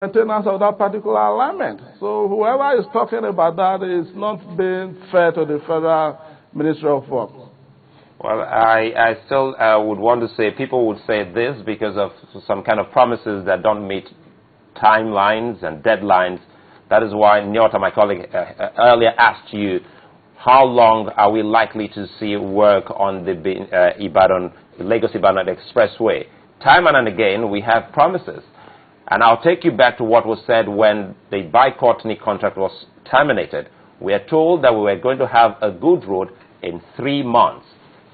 maintenance of that particular alignment. So whoever is talking about that is not being fair to the Federal Ministry of Works. Well, I still would want to say, people would say this because of some kind of promises that don't meet timelines and deadlines. That is why Nyota, my colleague, earlier asked you, how long are we likely to see work on the Lagos-Ibadan Expressway? Time and again, we have promises. And I'll take you back to what was said when the Bi-Courtney contract was terminated. We are told that we were going to have a good road in 3 months.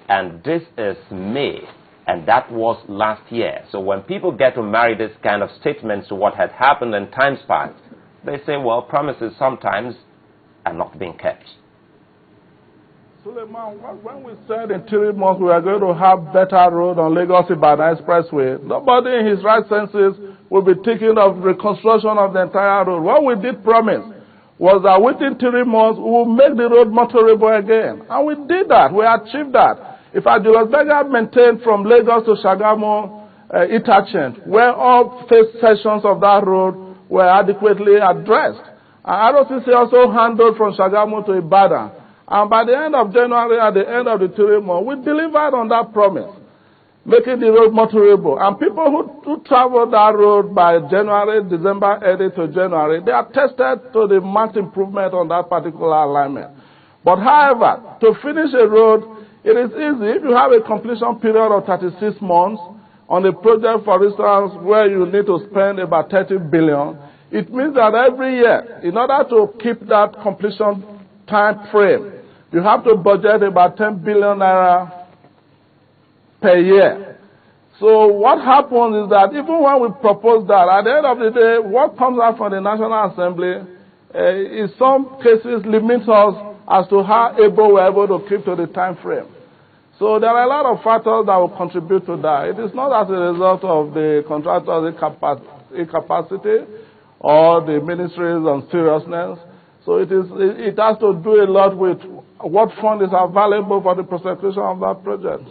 And this is May, and that was last year. So when people get to marry this kind of statements to what had happened in times past, they say, well, promises sometimes are not being kept. Suleiman, when we said in 3 months we are going to have better road on Lagos-Ibadan Expressway, nobody in his right senses will be thinking of reconstruction of the entire road. What we did promise was that within 3 months we will make the road motorable again. And we did that. We achieved that. In fact, Julius Berger maintained from Lagos to Shagamu interchange, where all phase sections of that road were adequately addressed. And ROCC also handled from Shagamu to Ibadan. And by the end of January, at the end of the 3 months, we delivered on that promise, making the road motorable. And people who traveled that road by January, December 8th to January, they are tested to the marked improvement on that particular alignment. But however, to finish a road, it is easy. If you have a completion period of 36 months on a project, for instance, where you need to spend about 30 billion, it means that every year, in order to keep that completion time frame, you have to budget about 10 billion naira per year. So what happens is that even when we propose that, at the end of the day, what comes out from the National Assembly in some cases limits us as to how able we're able to keep to the time frame. So there are a lot of factors that will contribute to that. It is not as a result of the contractor's incapacity or the ministry's unseriousness. So it has to do a lot with what fund is available for the prosecution of that project.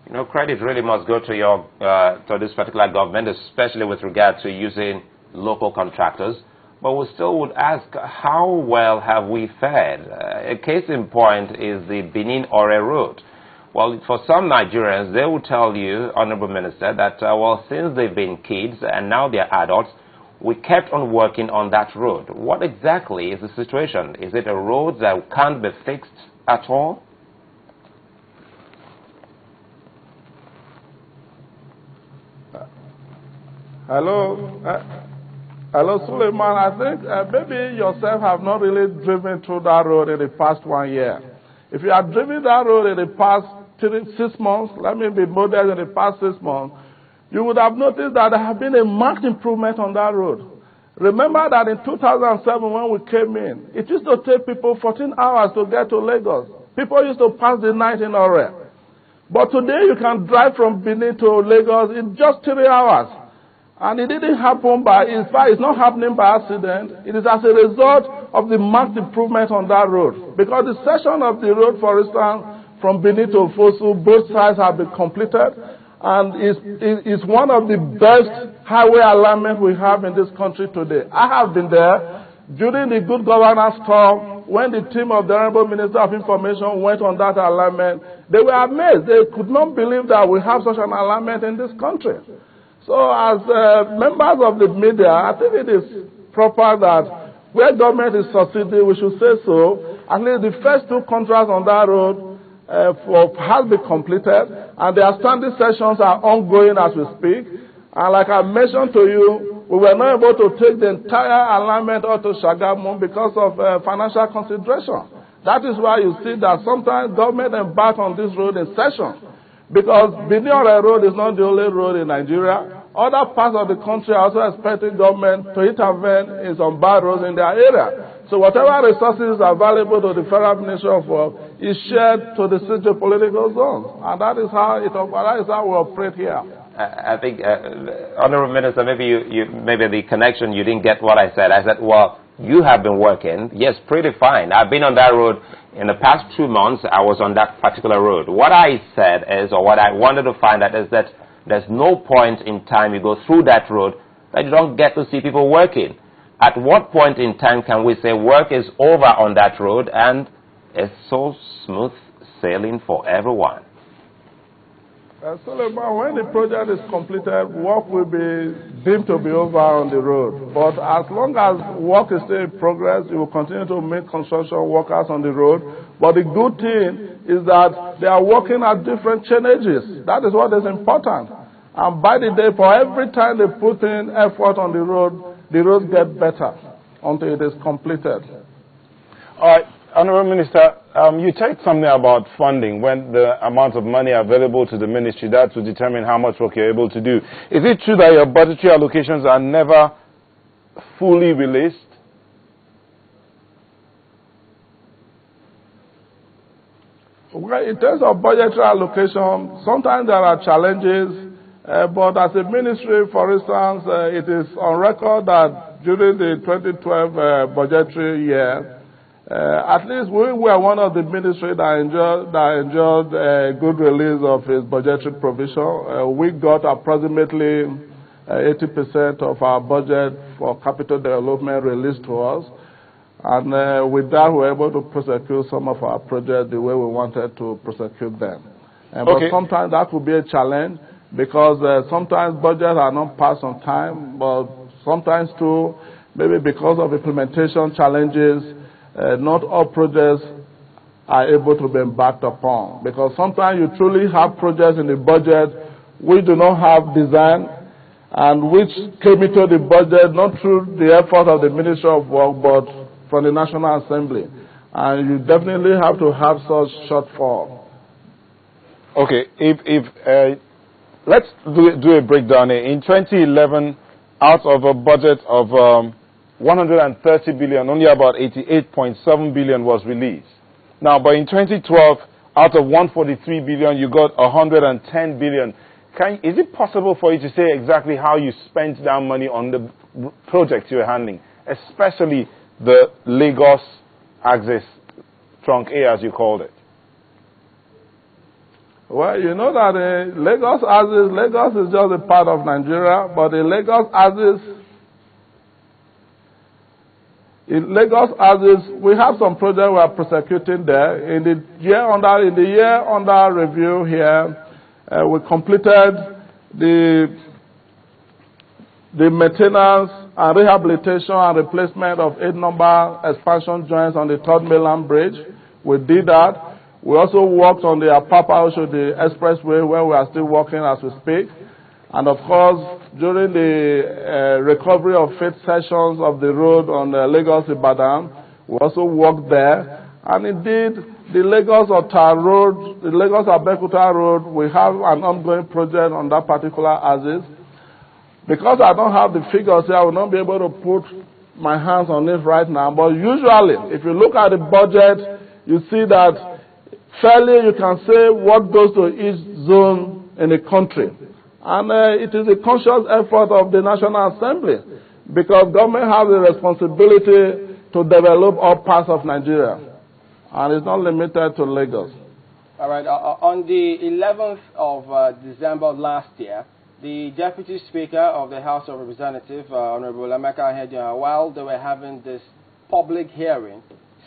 You know, credit really must go to your to this particular government, especially with regard to using local contractors. But we still would ask, how well have we fared? A case in point is the Benin-Ore road. Well, for some Nigerians, they will tell you, Honorable Minister, that, well, since they've been kids and now they're adults, we kept on working on that road. What exactly is the situation? Is it a road that can't be fixed at all? Hello, Suleiman. I think maybe yourself have not really driven through that road in the past 1 year. If you have driven that road in the past 6 months, let me be modest, in the past 6 months, you would have noticed that there have been a marked improvement on that road. Remember that in 2007 when we came in, it used to take people 14 hours to get to Lagos. People used to pass the night in Ore. But today you can drive from Benin to Lagos in just 3 hours. And it didn't happen in fact, it's not happening by accident. It is as a result of the marked improvement on that road. Because the section of the road, for instance, from Benin to Fosu, both sides have been completed. And it's one of the best highway alignments we have in this country today. I have been there during the Good Governance Tour when the team of the Honorable Minister of Information went on that alignment. They were amazed. They could not believe that we have such an alignment in this country. So as members of the media, I think it is proper that where government is succeeding, we should say so. At least the first 2 contracts on that road has been completed, and the outstanding sessions are ongoing as we speak. And like I mentioned to you, we were not able to take the entire alignment out to Shagamu because of financial consideration. That is why you see that sometimes government embark on this road in session, because Benin-Ore road is not the only road in Nigeria. Other parts of the country are also expecting government to intervene in some bad roads in their area. So whatever resources are available to the Federal Ministry of Works is shared to the city political zones. And that is how we operate here. I think, Honorable Minister, maybe the connection, you didn't get what I said. I said, well, you have been working. Yes, pretty fine. I've been on that road. In the past 2 months, I was on that particular road. What I said is, or what I wanted to find out is that there's no point in time you go through that road that you don't get to see people working. At what point in time can we say work is over on that road and it's so smooth sailing for everyone? Suleiman, when the project is completed, work will be deemed to be over on the road. But as long as work is still in progress, you will continue to meet construction workers on the road. But the good thing is that they are working at different changes. That is what is important. And by the day, for every time they put in effort on the roads get better until it is completed. All right. Honorable Minister, you said something about funding, when the amount of money available to the ministry, that will determine how much work you're able to do. Is it true that your budgetary allocations are never fully released? Well, in terms of budgetary allocation, sometimes there are challenges, but as a ministry, for instance, it is on record that during the 2012 budgetary year, at least we were one of the ministries that enjoyed a good release of its budgetary provision. We got approximately 80% of our budget for capital development released to us. And with that, we were able to prosecute some of our projects the way we wanted to prosecute them. But sometimes that could be a challenge because sometimes budgets are not passed on time, but sometimes too, maybe because of implementation challenges, not all projects are able to be embarked upon. Because sometimes you truly have projects in the budget which do not have design and which came into the budget not through the effort of the Ministry of Work but from the National Assembly. And you definitely have to have such shortfall. Okay, let's do a breakdown here. In 2011, out of a budget of 130 billion, only about 88.7 billion was released. Now, but in 2012, out of 143 billion, you got 110 billion. Is it possible for you to say exactly how you spent that money on the projects you're handling, especially the Lagos axis, trunk A, as you called it? Well, you know that Lagos is just a part of Nigeria, but the Lagos axis, in Lagos axis, we have some projects we are prosecuting there. In the year under review here, we completed the maintenance and rehabilitation and replacement of 8-number expansion joints on the 3rd Mainland Bridge. We did that. We also worked on the Apapa-Oshodi Expressway, where we are still working as we speak. And of course, during the recovery of faith sessions of the road on Lagos-Ibadan, we also worked there. And indeed, the Lagos-Ota Road, the Lagos-Abeokuta Road, we have an ongoing project on that particular axis. Because I don't have the figures here, I will not be able to put my hands on it right now. But usually, if you look at the budget, you see that fairly you can say what goes to each zone in the country. And it is a conscious effort of the National Assembly because government has the responsibility to develop all parts of Nigeria. And it's not limited to Lagos. All right. On the 11th of December last year, the Deputy Speaker of the House of Representatives, Honorable Emeka Ahedioha, while they were having this public hearing,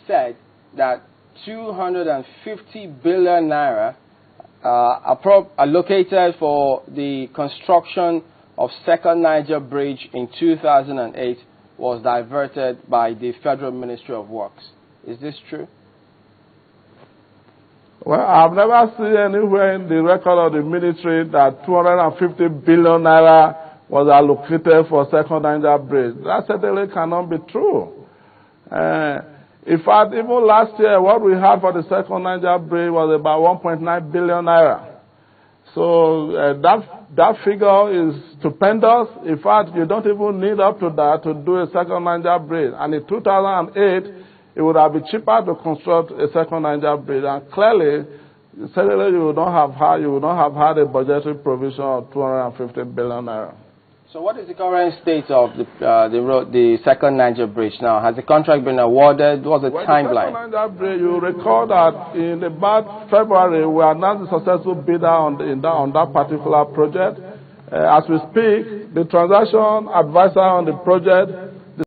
said that 250 billion naira allocated for the construction of Second Niger Bridge in 2008 was diverted by the Federal Ministry of Works. Is this true? Well, I've never seen anywhere in the record of the ministry that 250 billion naira was allocated for Second Niger Bridge. That certainly cannot be true. In fact, even last year, what we had for the Second Niger Bridge was about 1.9 billion naira. So that figure is stupendous. In fact, you don't even need up to that to do a Second Niger Bridge. And in 2008, it would have been cheaper to construct a Second Niger Bridge. And clearly, certainly you would not have had a budgetary provision of 250 billion naira. So what is the current state of the Second Niger Bridge now? Has the contract been awarded? What's the timeline? The Second Niger Bridge, you recall that in about February, we announced the successful bidder on that particular project. As we speak, the transaction advisor on the project